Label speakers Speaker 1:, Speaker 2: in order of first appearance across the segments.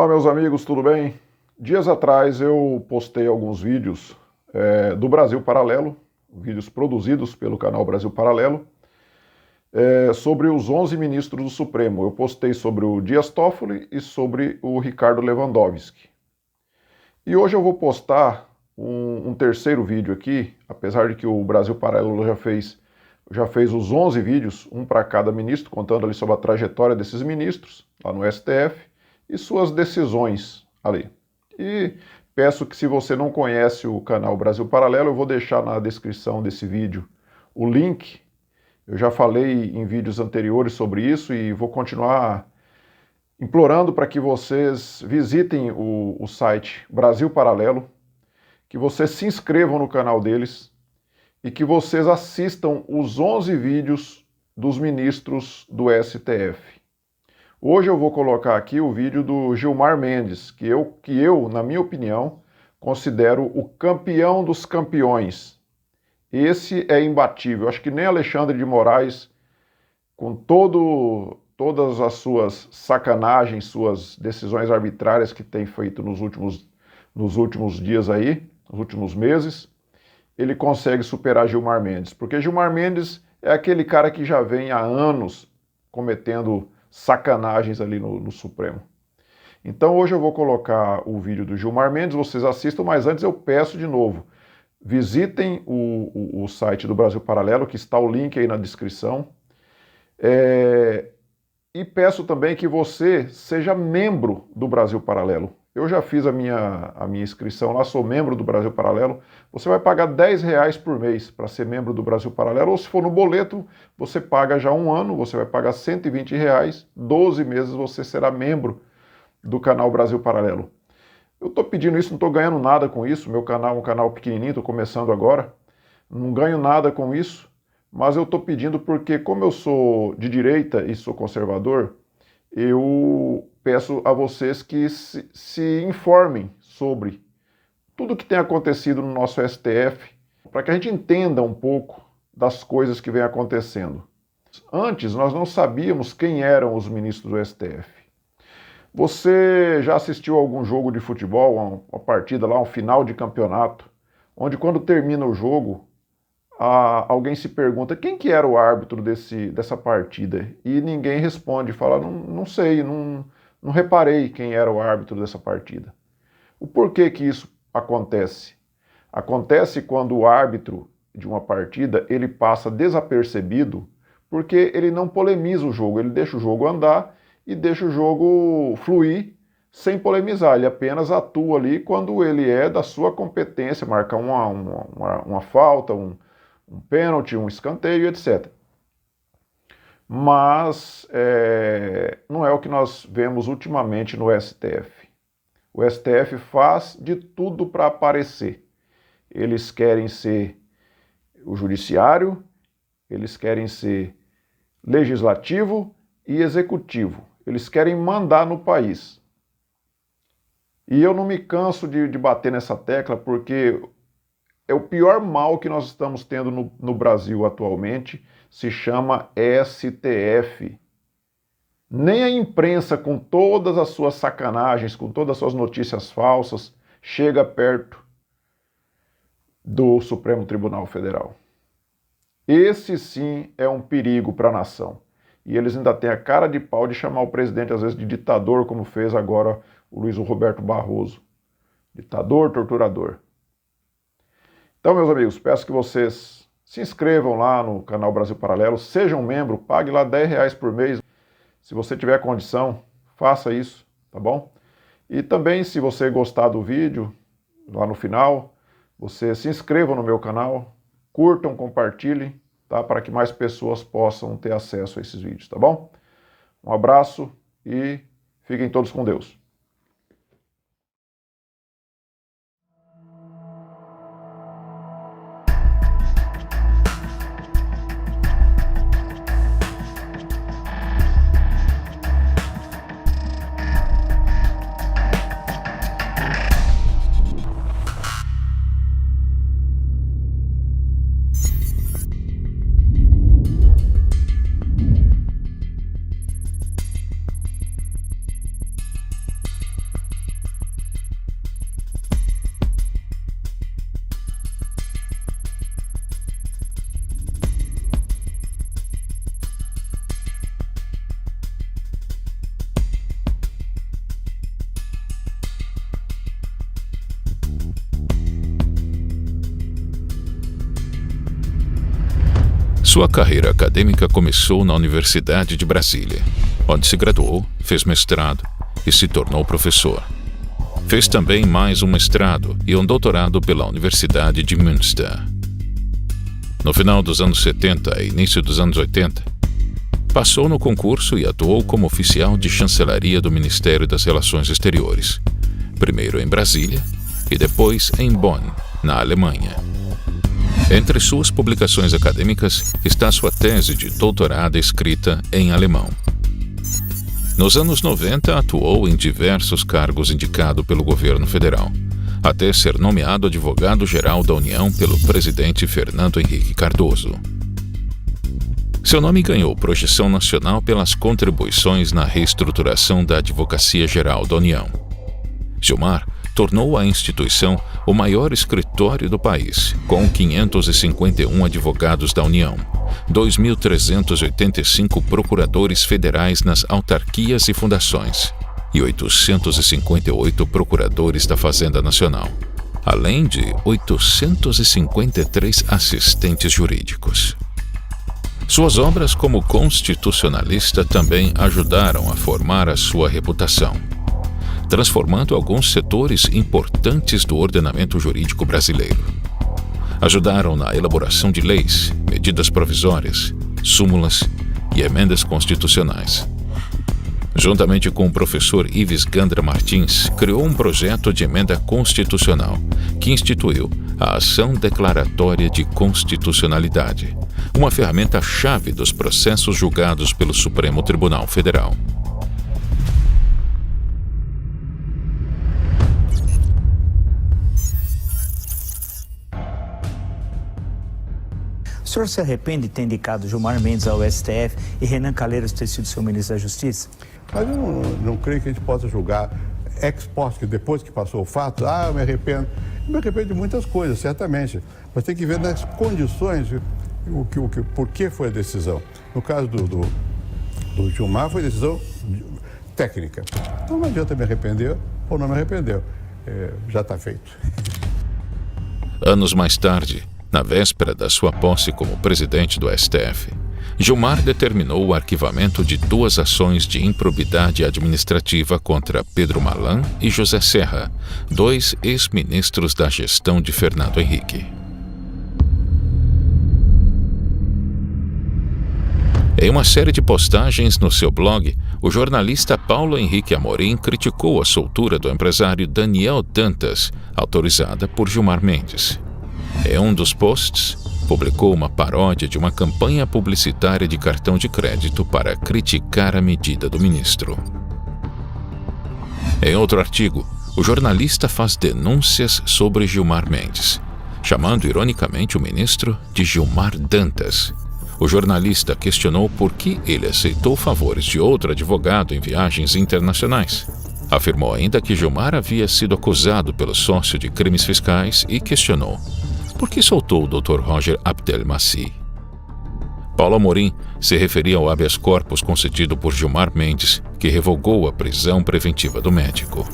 Speaker 1: Olá, meus amigos, tudo bem? Dias atrás eu postei alguns vídeos do Brasil Paralelo, vídeos produzidos pelo canal Brasil Paralelo, sobre os 11 ministros do Supremo. Eu postei sobre o Dias Toffoli e sobre o Ricardo Lewandowski. E hoje eu vou postar um terceiro vídeo aqui, apesar de que o Brasil Paralelo já fez os 11 vídeos, um para cada ministro, contando ali sobre a trajetória desses ministros, lá no STF, e suas decisões ali. E peço que, se você não conhece o canal Brasil Paralelo, eu vou deixar na descrição desse vídeo o link. Eu já falei em vídeos anteriores sobre isso e vou continuar implorando para que vocês visitem o site Brasil Paralelo, que vocês se inscrevam no canal deles e que vocês assistam os 11 vídeos dos ministros do STF. Hoje eu vou colocar aqui o vídeo do Gilmar Mendes, que eu, na minha opinião, considero o campeão dos campeões. Esse é imbatível. Acho que nem Alexandre de Moraes, com todas as suas sacanagens, suas decisões arbitrárias que tem feito nos últimos dias aí, nos últimos meses, ele consegue superar Gilmar Mendes. Porque Gilmar Mendes é aquele cara que já vem há anos cometendo sacanagens ali no Supremo. Então hoje eu vou colocar o vídeo do Gilmar Mendes, vocês assistam, mas antes eu peço de novo, visitem o site do Brasil Paralelo, que está o link aí na descrição, e peço também que você seja membro do Brasil Paralelo. Eu já fiz a minha inscrição lá, sou membro do Brasil Paralelo. Você vai pagar R$10 por mês para ser membro do Brasil Paralelo, ou se for no boleto, você paga já um ano, você vai pagar R$120, 12 meses você será membro do canal Brasil Paralelo. Eu estou pedindo isso, não estou ganhando nada com isso, meu canal é um canal pequenininho, estou começando agora, não ganho nada com isso, mas eu estou pedindo porque, como eu sou de direita e sou conservador, eu peço a vocês que se informem sobre tudo que tem acontecido no nosso STF, para que a gente entenda um pouco das coisas que vem acontecendo. Antes, nós não sabíamos quem eram os ministros do STF. Você já assistiu a algum jogo de futebol, uma partida lá, um final de campeonato, onde quando termina o jogo, alguém se pergunta quem que era o árbitro dessa partida, e ninguém responde, fala, não sei, não reparei quem era o árbitro dessa partida. O porquê que isso acontece? Acontece quando o árbitro de uma partida, ele passa desapercebido, porque ele não polemiza o jogo, ele deixa o jogo andar e deixa o jogo fluir sem polemizar, ele apenas atua ali quando ele é da sua competência, marca uma falta, um pênalti, um escanteio, etc. Mas não é o que nós vemos ultimamente no STF. O STF faz de tudo para aparecer. Eles querem ser o judiciário, eles querem ser legislativo e executivo. Eles querem mandar no país. E eu não me canso de bater nessa tecla porque é o pior mal que nós estamos tendo no Brasil atualmente, se chama STF. Nem a imprensa, com todas as suas sacanagens, com todas as suas notícias falsas, chega perto do Supremo Tribunal Federal. Esse sim é um perigo para a nação. E eles ainda têm a cara de pau de chamar o presidente, às vezes, de ditador, como fez agora o Luiz Roberto Barroso. Ditador, torturador. Então, meus amigos, peço que vocês se inscrevam lá no canal Brasil Paralelo, sejam membro, pague lá R$10 por mês. Se você tiver condição, faça isso, tá bom? E também, se você gostar do vídeo, lá no final, você se inscreva no meu canal, curtam, compartilhem, tá? Para que mais pessoas possam ter acesso a esses vídeos, tá bom? Um abraço e fiquem todos com Deus.
Speaker 2: Sua carreira acadêmica começou na Universidade de Brasília, onde se graduou, fez mestrado e se tornou professor. Fez também mais um mestrado e um doutorado pela Universidade de Münster. No final dos anos 70 e início dos anos 80, passou no concurso e atuou como oficial de chancelaria do Ministério das Relações Exteriores, primeiro em Brasília e depois em Bonn, na Alemanha. Entre suas publicações acadêmicas está sua tese de doutorado escrita em alemão. Nos anos 90, atuou em diversos cargos indicados pelo governo federal, até ser nomeado advogado-geral da União pelo presidente Fernando Henrique Cardoso. Seu nome ganhou projeção nacional pelas contribuições na reestruturação da Advocacia Geral da União. Gilmar tornou a instituição o maior escritório do país, com 551 advogados da União, 2.385 procuradores federais nas autarquias e fundações e 858 procuradores da Fazenda Nacional, além de 853 assistentes jurídicos. Suas obras como constitucionalista também ajudaram a formar a sua reputação, transformando alguns setores importantes do ordenamento jurídico brasileiro. Ajudaram na elaboração de leis, medidas provisórias, súmulas e emendas constitucionais. Juntamente com o professor Ives Gandra Martins, criou um projeto de emenda constitucional que instituiu a Ação Declaratória de Constitucionalidade, uma ferramenta-chave dos processos julgados pelo Supremo Tribunal Federal.
Speaker 3: O senhor se arrepende de ter indicado Gilmar Mendes ao STF e Renan Calheiros ter sido seu ministro da Justiça?
Speaker 4: Mas eu não creio que a gente possa julgar ex post, que depois que passou o fato, eu me arrependo. Eu me arrependo de muitas coisas, certamente. Mas tem que ver nas condições por que foi a decisão. No caso do Gilmar, foi decisão técnica. Então não adianta me arrepender ou não me arrependeu. Já está feito.
Speaker 2: Anos mais tarde, na véspera da sua posse como presidente do STF, Gilmar determinou o arquivamento de 2 ações de improbidade administrativa contra Pedro Malan e José Serra, 2 ex-ministros da gestão de Fernando Henrique. Em uma série de postagens no seu blog, o jornalista Paulo Henrique Amorim criticou a soltura do empresário Daniel Dantas, autorizada por Gilmar Mendes. Em um dos posts, publicou uma paródia de uma campanha publicitária de cartão de crédito para criticar a medida do ministro. Em outro artigo, o jornalista faz denúncias sobre Gilmar Mendes, chamando ironicamente o ministro de Gilmar Dantas. O jornalista questionou por que ele aceitou favores de outro advogado em viagens internacionais. Afirmou ainda que Gilmar havia sido acusado pelo sócio de crimes fiscais e questionou por que soltou o Dr. Roger Abdelmaci. Paulo Amorim se referia ao habeas corpus concedido por Gilmar Mendes, que revogou a prisão preventiva do médico.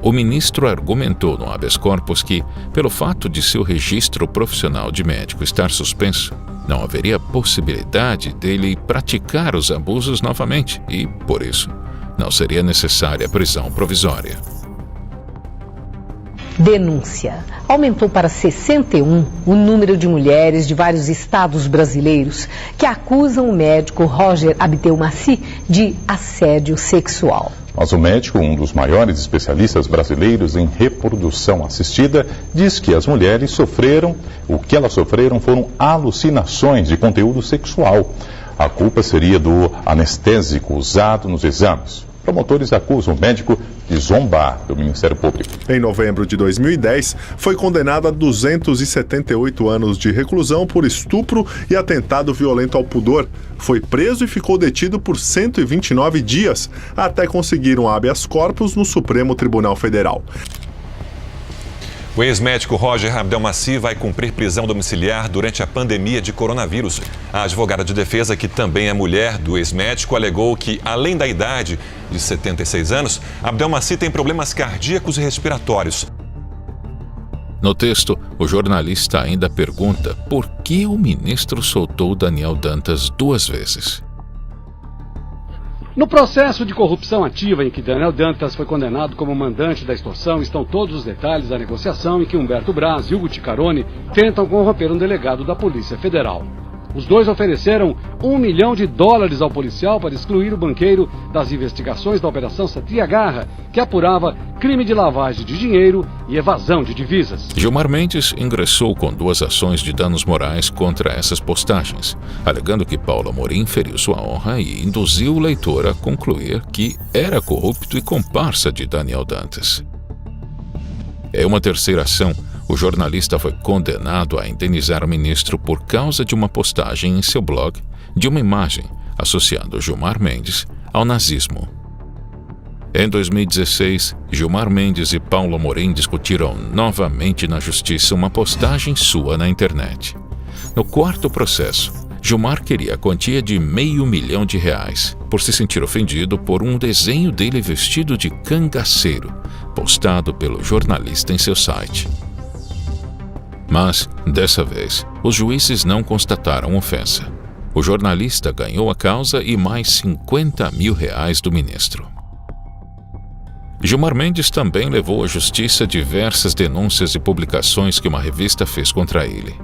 Speaker 2: O ministro argumentou no habeas corpus que, pelo fato de seu registro profissional de médico estar suspenso, não haveria possibilidade dele praticar os abusos novamente e, por isso, não seria necessária a prisão provisória.
Speaker 5: Denúncia. Aumentou para 61 o número de mulheres de vários estados brasileiros que acusam o médico Roger Abdelmaci de assédio sexual.
Speaker 6: Mas o médico, um dos maiores especialistas brasileiros em reprodução assistida, diz que as mulheres o que elas sofreram foram alucinações de conteúdo sexual. A culpa seria do anestésico usado nos exames. Promotores acusam o médico de zombar do Ministério Público.
Speaker 7: Em novembro de 2010, foi condenado a 278 anos de reclusão por estupro e atentado violento ao pudor. Foi preso e ficou detido por 129 dias, até conseguir um habeas corpus no Supremo Tribunal Federal.
Speaker 8: O ex-médico Roger Abdelmaci vai cumprir prisão domiciliar durante a pandemia de coronavírus. A advogada de defesa, que também é mulher do ex-médico, alegou que, além da idade de 76 anos, Abdelmaci tem problemas cardíacos e respiratórios.
Speaker 2: No texto, o jornalista ainda pergunta por que o ministro soltou Daniel Dantas 2 vezes.
Speaker 9: No processo de corrupção ativa em que Daniel Dantas foi condenado como mandante da extorsão estão todos os detalhes da negociação em que Humberto Braz e Hugo Ticaroni tentam corromper um delegado da Polícia Federal. Os dois ofereceram $1 milhão ao policial para excluir o banqueiro das investigações da Operação Satyagraha, que apurava crime de lavagem de dinheiro e evasão de divisas.
Speaker 2: Gilmar Mendes ingressou com 2 ações de danos morais contra essas postagens, alegando que Paulo Amorim feriu sua honra e induziu o leitor a concluir que era corrupto e comparsa de Daniel Dantas. Em uma terceira ação, o jornalista foi condenado a indenizar o ministro por causa de uma postagem em seu blog de uma imagem associando Gilmar Mendes ao nazismo. Em 2016, Gilmar Mendes e Paulo Amorim discutiram novamente na justiça uma postagem sua na internet. No 4º processo, Gilmar queria a quantia de R$500 mil por se sentir ofendido por um desenho dele vestido de cangaceiro, postado pelo jornalista em seu site. Mas, dessa vez, os juízes não constataram ofensa. O jornalista ganhou a causa e mais R$50 mil do ministro. Gilmar Mendes também levou à justiça diversas denúncias e publicações que uma revista fez contra ele.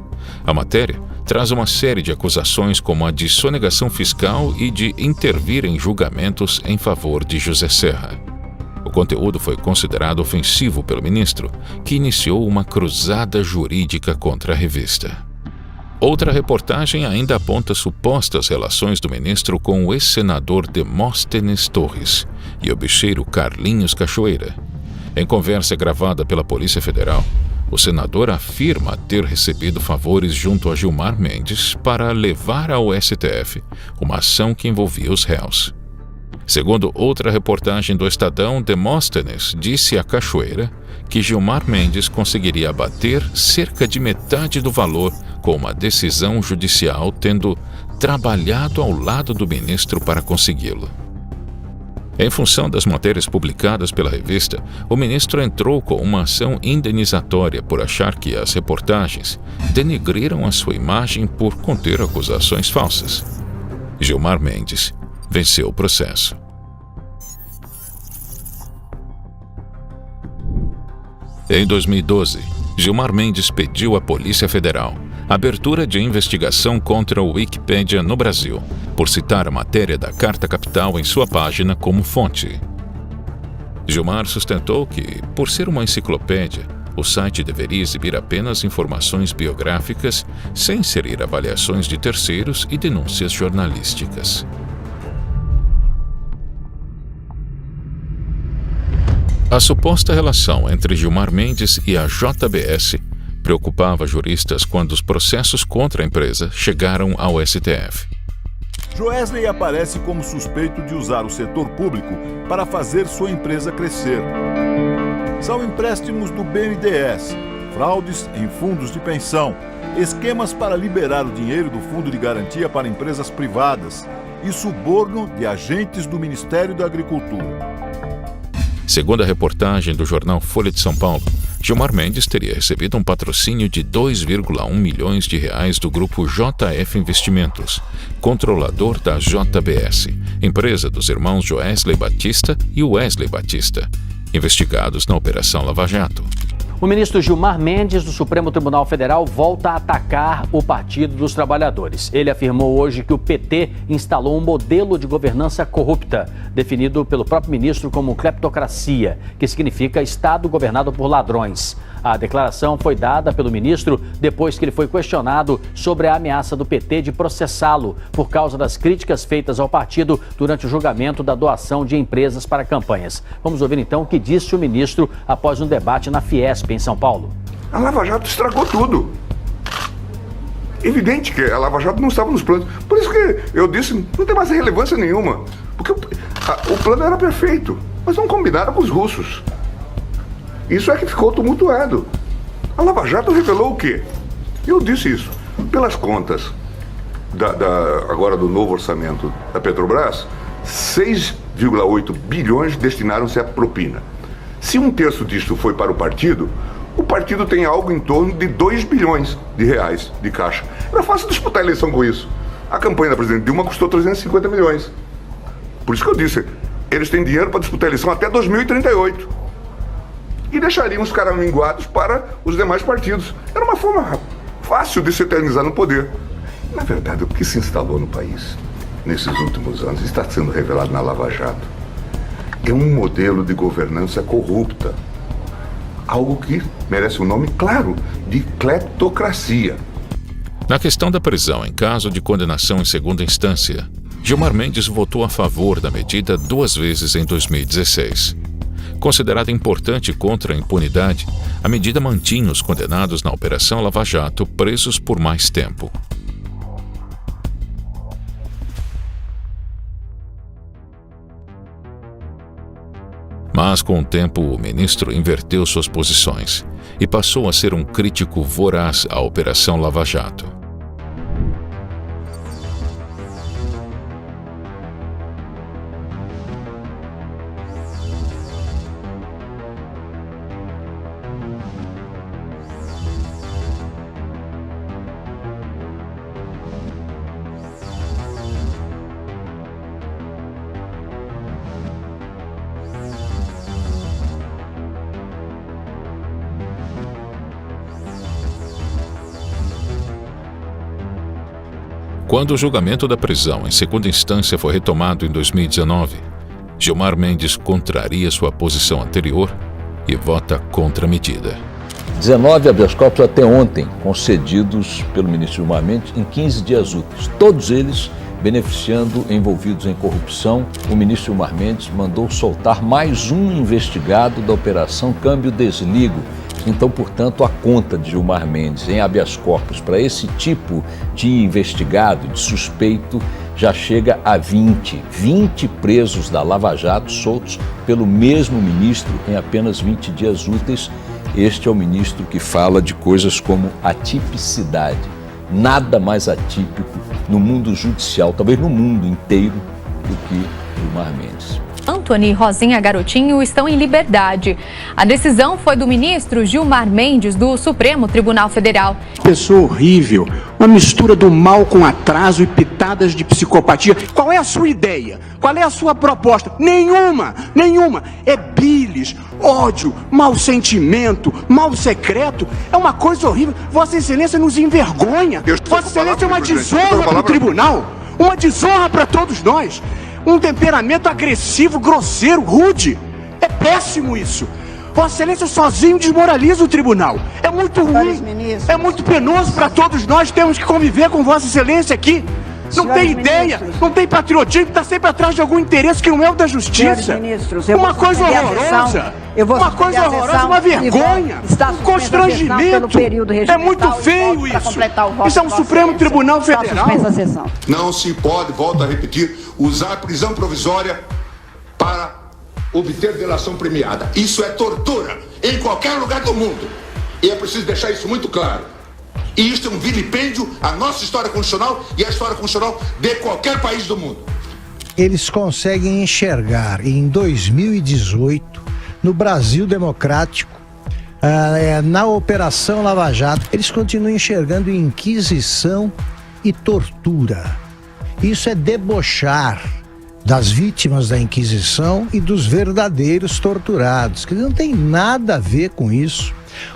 Speaker 2: A matéria traz uma série de acusações como a de sonegação fiscal e de intervir em julgamentos em favor de José Serra. O conteúdo foi considerado ofensivo pelo ministro, que iniciou uma cruzada jurídica contra a revista. Outra reportagem ainda aponta supostas relações do ministro com o ex-senador Demóstenes Torres e o bicheiro Carlinhos Cachoeira. Em conversa gravada pela Polícia Federal, o senador afirma ter recebido favores junto a Gilmar Mendes para levar ao STF uma ação que envolvia os réus. Segundo outra reportagem do Estadão, Demóstenes disse a Cachoeira que Gilmar Mendes conseguiria abater cerca de metade do valor com uma decisão judicial, tendo trabalhado ao lado do ministro para consegui-lo. Em função das matérias publicadas pela revista, o ministro entrou com uma ação indenizatória por achar que as reportagens denegriram a sua imagem por conter acusações falsas. Gilmar Mendes venceu o processo. Em 2012, Gilmar Mendes pediu à Polícia Federal a abertura de investigação contra o Wikipédia no Brasil, por citar a matéria da Carta Capital em sua página como fonte. Gilmar sustentou que, por ser uma enciclopédia, o site deveria exibir apenas informações biográficas, sem inserir avaliações de terceiros e denúncias jornalísticas. A suposta relação entre Gilmar Mendes e a JBS preocupava juristas quando os processos contra a empresa chegaram ao STF.
Speaker 10: Joesley aparece como suspeito de usar o setor público para fazer sua empresa crescer. São empréstimos do BNDES, fraudes em fundos de pensão, esquemas para liberar o dinheiro do fundo de garantia para empresas privadas e suborno de agentes do Ministério da Agricultura.
Speaker 2: Segundo a reportagem do jornal Folha de São Paulo, Gilmar Mendes teria recebido um patrocínio de R$2,1 milhões do grupo JF Investimentos, controlador da JBS, empresa dos irmãos Joesley Batista e Wesley Batista, investigados na Operação Lava Jato.
Speaker 11: O ministro Gilmar Mendes, do Supremo Tribunal Federal, volta a atacar o Partido dos Trabalhadores. Ele afirmou hoje que o PT instalou um modelo de governança corrupta, definido pelo próprio ministro como cleptocracia, que significa Estado governado por ladrões. A declaração foi dada pelo ministro depois que ele foi questionado sobre a ameaça do PT de processá-lo por causa das críticas feitas ao partido durante o julgamento da doação de empresas para campanhas. Vamos ouvir então o que disse o ministro após um debate na Fiesp, em São Paulo.
Speaker 12: A Lava Jato estragou tudo. Evidente que a Lava Jato não estava nos planos. Por isso que eu disse, não tem mais relevância nenhuma. Porque o plano era perfeito, mas não combinaram com os russos. Isso é que ficou tumultuado. A Lava Jato revelou o quê? Eu disse isso. Pelas contas agora do novo orçamento da Petrobras, 6,8 bilhões destinaram-se à propina. Se 1/3 disso foi para o partido partido tem algo em torno de 2 bilhões de reais de caixa. Era fácil disputar a eleição com isso. A campanha da presidente Dilma custou 350 milhões. Por isso que eu disse, eles têm dinheiro para disputar a eleição até 2038. E deixariam os caraminguados para os demais partidos. Era uma forma fácil de se eternizar no poder. Na verdade, o que se instalou no país nesses últimos anos está sendo revelado na Lava Jato. É um modelo de governança corrupta. Algo que merece um nome claro, de cleptocracia.
Speaker 2: Na questão da prisão em caso de condenação em segunda instância, Gilmar Mendes votou a favor da medida 2 vezes em 2016. Considerada importante contra a impunidade, a medida mantinha os condenados na Operação Lava Jato presos por mais tempo. Mas, com o tempo, o ministro inverteu suas posições e passou a ser um crítico voraz à Operação Lava Jato. Quando o julgamento da prisão em segunda instância foi retomado em 2019, Gilmar Mendes contraria sua posição anterior e vota contra a medida.
Speaker 13: 19 habeas corpus até ontem, concedidos pelo ministro Gilmar Mendes em 15 dias úteis. Todos eles beneficiando envolvidos em corrupção. O ministro Gilmar Mendes mandou soltar mais um investigado da Operação Câmbio Desligo. Então, portanto, a conta de Gilmar Mendes em habeas corpus para esse tipo de investigado, de suspeito, já chega a 20 presos da Lava Jato soltos pelo mesmo ministro em apenas 20 dias úteis. Este é o ministro que fala de coisas como atipicidade. Nada mais atípico no mundo judicial, talvez no mundo inteiro, do que Gilmar Mendes.
Speaker 14: Antony e Rosinha Garotinho estão em liberdade. A decisão foi do ministro Gilmar Mendes, do Supremo Tribunal Federal.
Speaker 15: Pessoa horrível, uma mistura do mal com atraso e pitadas de psicopatia. Qual é a sua ideia? Qual é a sua proposta? Nenhuma. É bilis, ódio, mau sentimento, mal secreto. É uma coisa horrível. Vossa Excelência nos envergonha. Vossa Excelência é uma desonra para o tribunal. Uma desonra para todos nós. Um temperamento agressivo, grosseiro, rude. É péssimo isso. Vossa Excelência sozinho desmoraliza o tribunal. É muito ruim, é muito penoso para todos nós. Temos que conviver com Vossa Excelência aqui. Não tem ideia, não tem patriotismo, está sempre atrás de algum interesse que não é o da justiça. Uma coisa horrorosa. Uma coisa horrorosa, uma vergonha, um constrangimento. É muito feio isso. Isso é um Supremo Tribunal Federal.
Speaker 12: Não se pode, volto a repetir, usar prisão provisória para obter delação premiada. Isso é tortura em qualquer lugar do mundo. E é preciso deixar isso muito claro. E isto é um vilipêndio à nossa história constitucional e à história constitucional de qualquer país do mundo.
Speaker 16: Eles conseguem enxergar em 2018, no Brasil democrático, na Operação Lava Jato, eles continuam enxergando inquisição e tortura. Isso é debochar das vítimas da Inquisição e dos verdadeiros torturados, que não tem nada a ver com isso.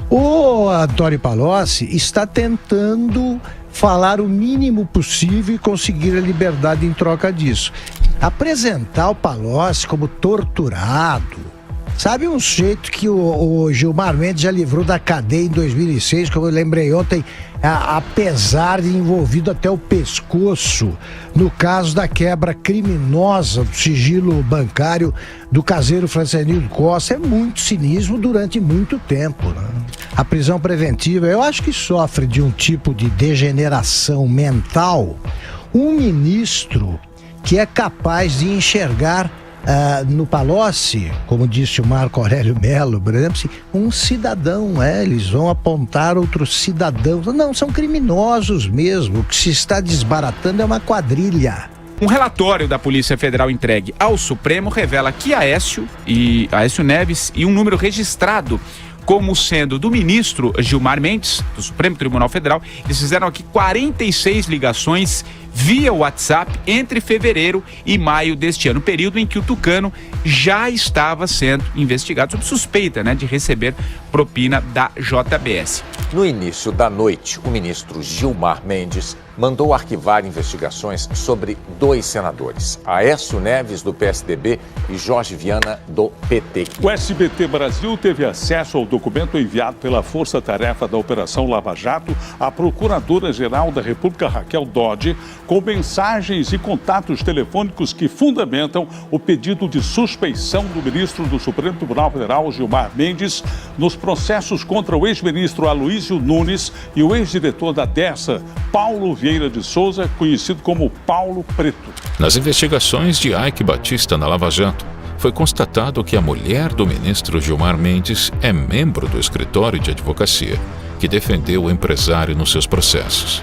Speaker 16: O Antony Palocci está tentando falar o mínimo possível e conseguir a liberdade em troca disso. Apresentar o Palocci como torturado, sabe, um sujeito que o Gilmar Mendes já livrou da cadeia em 2006, como eu lembrei ontem, apesar de envolvido até o pescoço no caso da quebra criminosa do sigilo bancário do caseiro Francisco Costa. É muito cinismo durante muito tempo, né? A prisão preventiva, eu acho que sofre de um tipo de degeneração mental. Um ministro que é capaz de enxergar no Palocci, como disse o Marco Aurélio Mello, por exemplo, um cidadão, eles vão apontar outros cidadãos. Não, são criminosos mesmo. O que se está desbaratando é uma quadrilha.
Speaker 17: Um relatório da Polícia Federal entregue ao Supremo revela que Aécio Neves e um número registrado como sendo do ministro Gilmar Mendes, do Supremo Tribunal Federal. Eles fizeram aqui 46 ligações via WhatsApp entre fevereiro e maio deste ano, período em que o tucano já estava sendo investigado sob suspeita, de receber propina da JBS.
Speaker 18: No início da noite, o ministro Gilmar Mendes mandou arquivar investigações sobre 2 senadores, Aécio Neves, do PSDB, e Jorge Viana, do PT.
Speaker 19: O SBT Brasil teve acesso ao documento enviado pela Força Tarefa da Operação Lava Jato à Procuradora-Geral da República, Raquel Dodge, com mensagens e contatos telefônicos que fundamentam o pedido de suspeição do ministro do Supremo Tribunal Federal, Gilmar Mendes, nos processos contra o ex-ministro Aloísio Nunes e o ex-diretor da DERSA, Paulo Vieira de Souza, conhecido como Paulo Preto.
Speaker 2: Nas investigações de Eike Batista na Lava Jato, foi constatado que a mulher do ministro Gilmar Mendes é membro do escritório de advocacia que defendeu o empresário nos seus processos.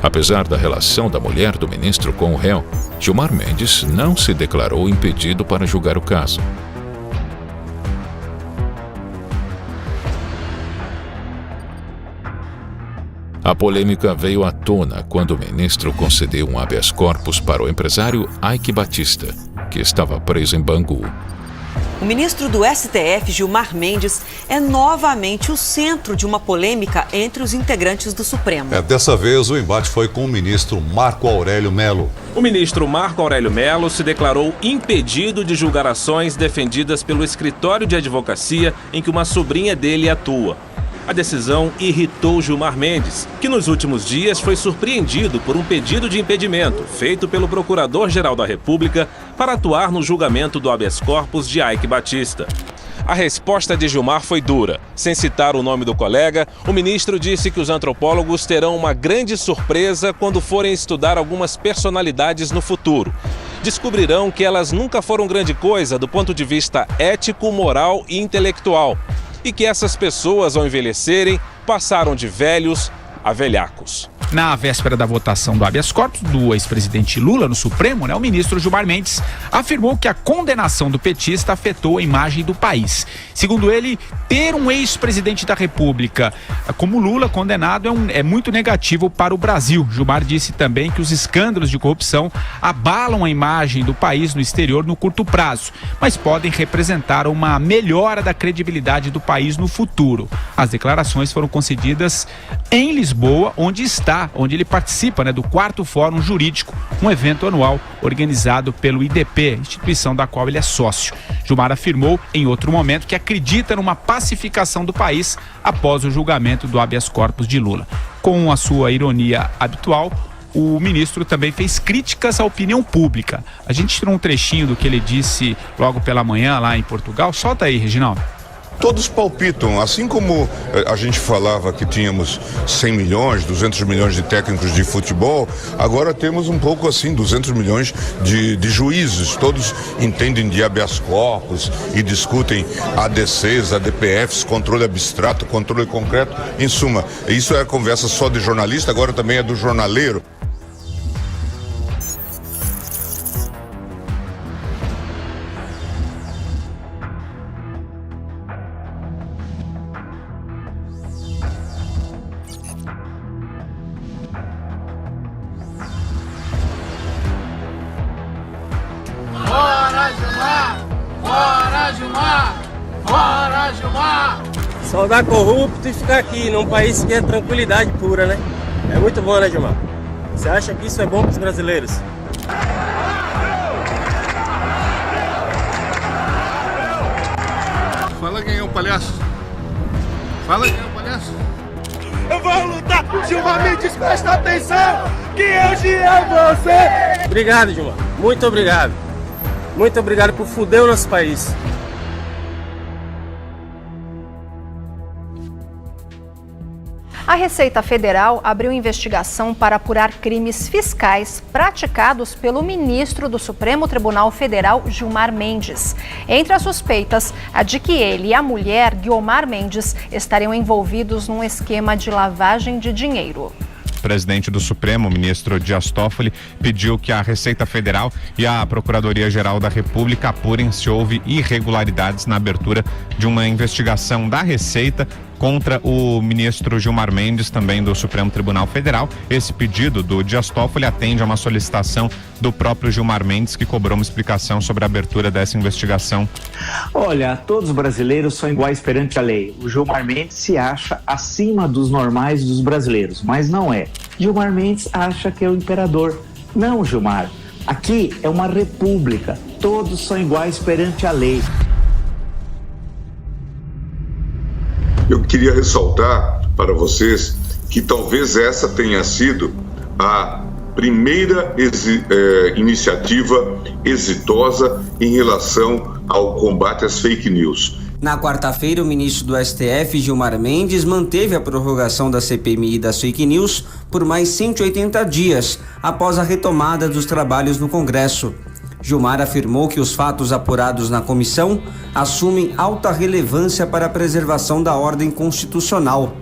Speaker 2: Apesar da relação da mulher do ministro com o réu, Gilmar Mendes não se declarou impedido para julgar o caso. A polêmica veio à tona quando o ministro concedeu um habeas corpus para o empresário Eike Batista, que estava preso em Bangu.
Speaker 20: O ministro do STF, Gilmar Mendes, é novamente o centro de uma polêmica entre os integrantes do Supremo.
Speaker 21: Dessa vez, o embate foi com o ministro Marco Aurélio Mello.
Speaker 22: O ministro Marco Aurélio Mello se declarou impedido de julgar ações defendidas pelo escritório de advocacia em que uma sobrinha dele atua. A decisão irritou Gilmar Mendes, que nos últimos dias foi surpreendido por um pedido de impedimento feito pelo Procurador-Geral da República para atuar no julgamento do habeas corpus de Eike Batista. A resposta de Gilmar foi dura. Sem citar o nome do colega, o ministro disse que os antropólogos terão uma grande surpresa quando forem estudar algumas personalidades no futuro. Descobrirão que elas nunca foram grande coisa do ponto de vista ético, moral e intelectual. E que essas pessoas, ao envelhecerem, passaram de velhos a velhacos.
Speaker 17: Na véspera da votação do habeas corpus do ex-presidente Lula no Supremo, o ministro Gilmar Mendes afirmou que a condenação do petista afetou a imagem do país. Segundo ele, ter um ex-presidente da República como Lula condenado é muito negativo para o Brasil. Gilmar disse também que os escândalos de corrupção abalam a imagem do país no exterior no curto prazo, mas podem representar uma melhora da credibilidade do país no futuro. As declarações foram concedidas em Lisboa, onde ele participa do 4º Fórum Jurídico, um evento anual organizado pelo IDP, instituição da qual ele é sócio. Gilmar afirmou em outro momento que acredita numa pacificação do país após o julgamento do habeas corpus de Lula. Com a sua ironia habitual, o ministro também fez críticas à opinião pública. A gente tirou um trechinho do que ele disse logo pela manhã lá em Portugal. Solta aí, Reginaldo.
Speaker 12: Todos palpitam, assim como a gente falava que tínhamos 100 milhões, 200 milhões de técnicos de futebol, agora temos um pouco assim, 200 milhões de juízes. Todos entendem de habeas corpus e discutem ADCs, ADPFs, controle abstrato, controle concreto. Em suma, isso é conversa só de jornalista, agora também é do jornaleiro.
Speaker 23: Fora Gilmar! Fora Gilmar! Fora Gilmar!
Speaker 24: Só dar corrupto e ficar aqui num país que é tranquilidade pura, né? É muito bom, né, Gilmar? Você acha que isso é bom para os brasileiros?
Speaker 12: Fala quem é o palhaço. Fala quem é o palhaço.
Speaker 23: Eu vou lutar! Gilmar Mendes, presta atenção! Que eu te amo você!
Speaker 24: Obrigado, Gilmar. Muito obrigado. Muito obrigado por fuder o nosso país.
Speaker 14: A Receita Federal abriu investigação para apurar crimes fiscais praticados pelo ministro do Supremo Tribunal Federal, Gilmar Mendes. Entre as suspeitas, a de que ele e a mulher, Guiomar Mendes, estariam envolvidos num esquema de lavagem de dinheiro.
Speaker 1: O presidente do Supremo, o ministro Dias Toffoli, pediu que a Receita Federal e a Procuradoria-Geral da República apurem se houve irregularidades na abertura de uma investigação da Receita contra o ministro Gilmar Mendes, também do Supremo Tribunal Federal. Esse pedido do Dias Toffoli atende a uma solicitação do próprio Gilmar Mendes, que cobrou uma explicação sobre a abertura dessa investigação.
Speaker 3: Olha, todos os brasileiros são iguais perante a lei. O Gilmar Mendes se acha acima dos normais dos brasileiros, mas não é. Gilmar Mendes acha que é o imperador. Não, Gilmar. Aqui é uma república. Todos são iguais perante a lei.
Speaker 12: Eu queria ressaltar para vocês que talvez essa tenha sido a primeira iniciativa exitosa em relação ao combate às fake news.
Speaker 4: Na quarta-feira, o ministro do STF, Gilmar Mendes, manteve a prorrogação da CPMI das fake news por mais 180 dias, após a retomada dos trabalhos no Congresso. Gilmar afirmou que os fatos apurados na comissão assumem alta relevância para a preservação da ordem constitucional.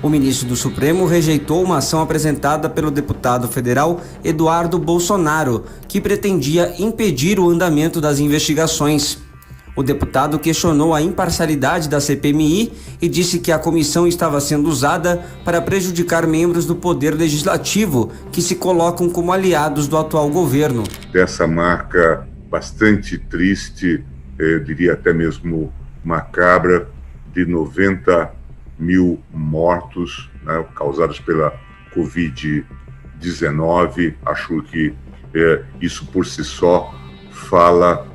Speaker 4: O ministro do Supremo rejeitou uma ação apresentada pelo deputado federal Eduardo Bolsonaro, que pretendia impedir o andamento das investigações. O deputado questionou a imparcialidade da CPMI e disse que a comissão estava sendo usada para prejudicar membros do Poder Legislativo que se colocam como aliados do atual governo.
Speaker 12: Dessa marca bastante triste, eu diria até mesmo macabra, de 90 mil mortos, né, causados pela Covid-19. Acho que isso por si só fala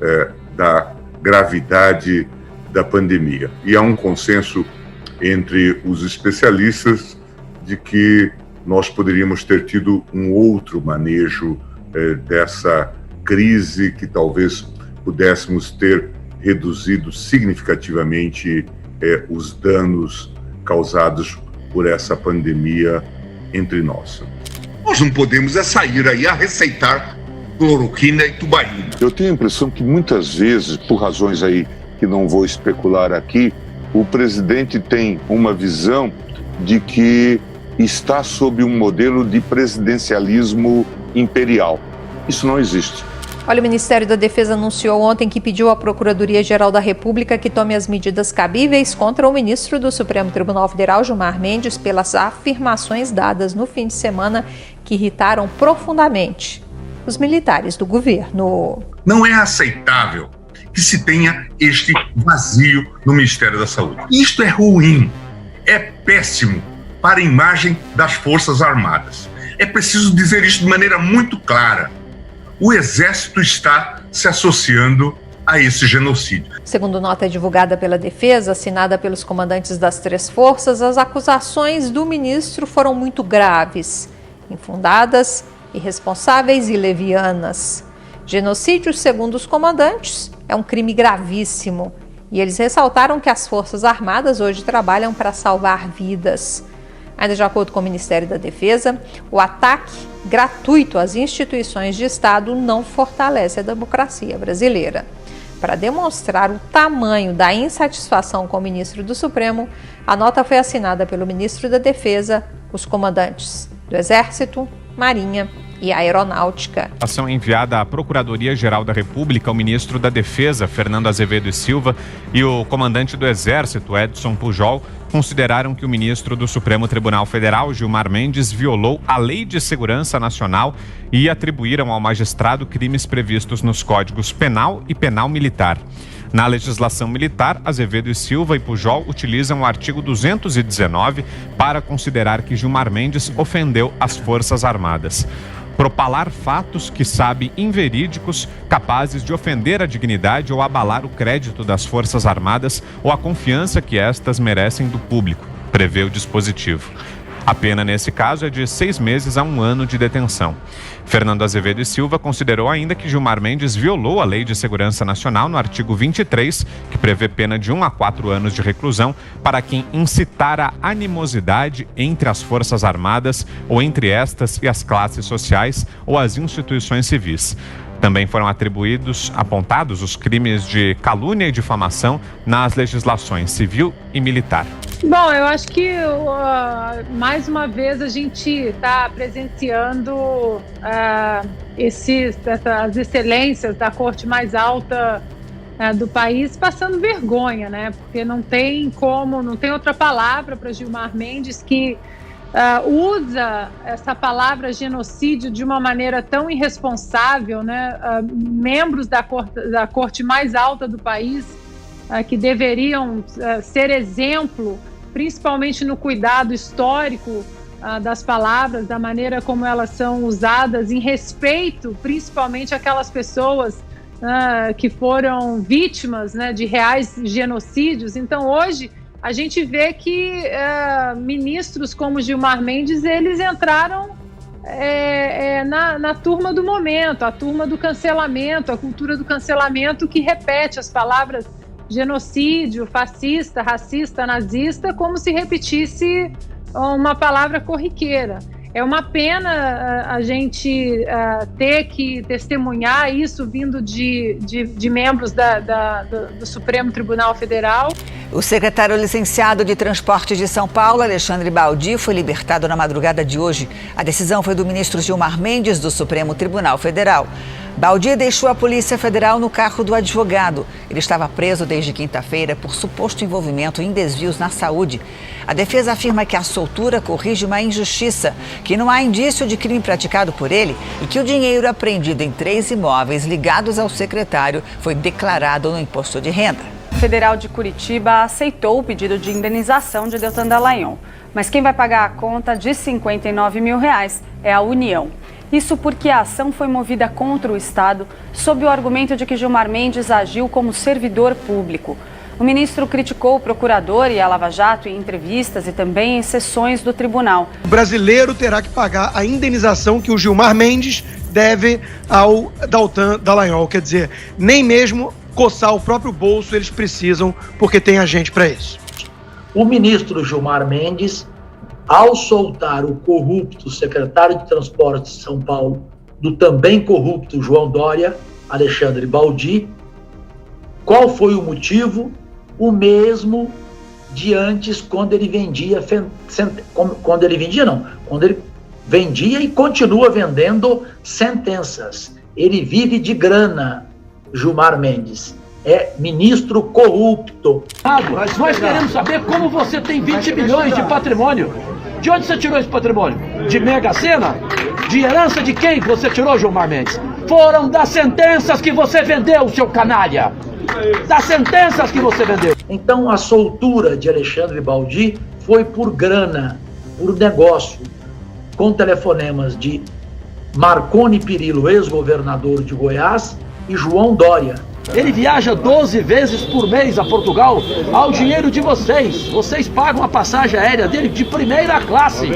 Speaker 12: da gravidade da pandemia. E há um consenso entre os especialistas de que nós poderíamos ter tido um outro manejo dessa crise, que talvez pudéssemos ter reduzido significativamente os danos causados por essa pandemia entre nós.
Speaker 5: Nós não podemos sair aí a receitar cloroquina e tubaína.
Speaker 12: Eu tenho a impressão que muitas vezes, por razões aí que não vou especular aqui, o presidente tem uma visão de que está sob um modelo de presidencialismo imperial. Isso não existe.
Speaker 14: Olha, o Ministério da Defesa anunciou ontem que pediu à Procuradoria-Geral da República que tome as medidas cabíveis contra o ministro do Supremo Tribunal Federal, Gilmar Mendes, pelas afirmações dadas no fim de semana que irritaram profundamente os militares do governo.
Speaker 5: Não é aceitável que se tenha este vazio no Ministério da Saúde. Isto é ruim, é péssimo para a imagem das Forças Armadas. É preciso dizer isso de maneira muito clara. O Exército está se associando a esse genocídio.
Speaker 14: Segundo nota divulgada pela Defesa, assinada pelos comandantes das 3 forças, as acusações do ministro foram muito graves, infundadas, irresponsáveis e levianas. Genocídio, segundo os comandantes, é um crime gravíssimo. E eles ressaltaram que as Forças Armadas hoje trabalham para salvar vidas. Ainda de acordo com o Ministério da Defesa, o ataque gratuito às instituições de Estado não fortalece a democracia brasileira. Para demonstrar o tamanho da insatisfação com o ministro do Supremo, a nota foi assinada pelo ministro da Defesa, os comandantes do Exército, Marinha e Aeronáutica.
Speaker 1: A ação enviada à Procuradoria-Geral da República, o ministro da Defesa, Fernando Azevedo e Silva, e o comandante do Exército, Edson Pujol, consideraram que o ministro do Supremo Tribunal Federal, Gilmar Mendes, violou a Lei de Segurança Nacional e atribuíram ao magistrado crimes previstos nos Códigos Penal e Penal Militar. Na legislação militar, Azevedo e Silva e Pujol utilizam o artigo 219 para considerar que Gilmar Mendes ofendeu as Forças Armadas. Propalar fatos que sabe inverídicos, capazes de ofender a dignidade ou abalar o crédito das Forças Armadas ou a confiança que estas merecem do público, prevê o dispositivo. A pena, nesse caso, é de 6 meses a 1 ano de detenção. Fernando Azevedo e Silva considerou ainda que Gilmar Mendes violou a Lei de Segurança Nacional no artigo 23, que prevê pena de 1 a 4 anos de reclusão para quem incitar a animosidade entre as Forças Armadas ou entre estas e as classes sociais ou as instituições civis. Também foram apontados os crimes de calúnia e difamação nas legislações civil e militar.
Speaker 6: Bom, eu acho que mais uma vez a gente está presenciando as excelências da corte mais alta do país passando vergonha, né? Porque não tem outra palavra para Gilmar Mendes que usa essa palavra genocídio de uma maneira tão irresponsável, né? Membros da corte mais alta do país que deveriam ser exemplo, principalmente no cuidado histórico das palavras, da maneira como elas são usadas, em respeito principalmente àquelas pessoas que foram vítimas, né, de reais genocídios. Então hoje a gente vê que ministros como Gilmar Mendes, eles entraram na turma do momento, a turma do cancelamento, a cultura do cancelamento que repete as palavras genocídio, fascista, racista, nazista, como se repetisse uma palavra corriqueira. É uma pena a gente ter que testemunhar isso vindo de membros do Supremo Tribunal Federal.
Speaker 7: O secretário licenciado de Transporte de São Paulo, Alexandre Baldi, foi libertado na madrugada de hoje. A decisão foi do ministro Gilmar Mendes, do Supremo Tribunal Federal. Baldi deixou a Polícia Federal no carro do advogado. Ele estava preso desde quinta-feira por suposto envolvimento em desvios na saúde. A defesa afirma que a soltura corrige uma injustiça, que não há indício de crime praticado por ele e que o dinheiro apreendido em 3 imóveis ligados ao secretário foi declarado no imposto de renda.
Speaker 8: O Federal de Curitiba aceitou o pedido de indenização de Deltan Dallagnol, mas quem vai pagar a conta de R$59 mil é a União. Isso porque a ação foi movida contra o Estado sob o argumento de que Gilmar Mendes agiu como servidor público. O ministro criticou o procurador e a Lava Jato em entrevistas e também em sessões do tribunal.
Speaker 9: O brasileiro terá que pagar a indenização que o Gilmar Mendes deve ao Deltan Dallagnol. Quer dizer, nem mesmo coçar o próprio bolso eles precisam, porque tem agente para isso.
Speaker 25: O ministro Gilmar Mendes, ao soltar o corrupto secretário de Transportes de São Paulo, do também corrupto João Dória, Alexandre Baldi, qual foi o motivo? O mesmo de antes, quando ele vendia e continua vendendo sentenças. Ele vive de grana, Gilmar Mendes. É ministro corrupto.
Speaker 26: Mas nós queremos saber como você tem 20 milhões de patrimônio. De onde você tirou esse patrimônio? De Mega Sena? De herança de quem você tirou, Gilmar Mendes? Foram das sentenças que você vendeu, seu canalha! Das sentenças que você vendeu!
Speaker 25: Então a soltura de Alexandre Baldi foi por grana, por negócio, com telefonemas de Marconi Perillo, ex-governador de Goiás, e João Dória.
Speaker 26: Ele viaja 12 vezes por mês a Portugal ao dinheiro de vocês. Vocês pagam a passagem aérea dele de primeira classe.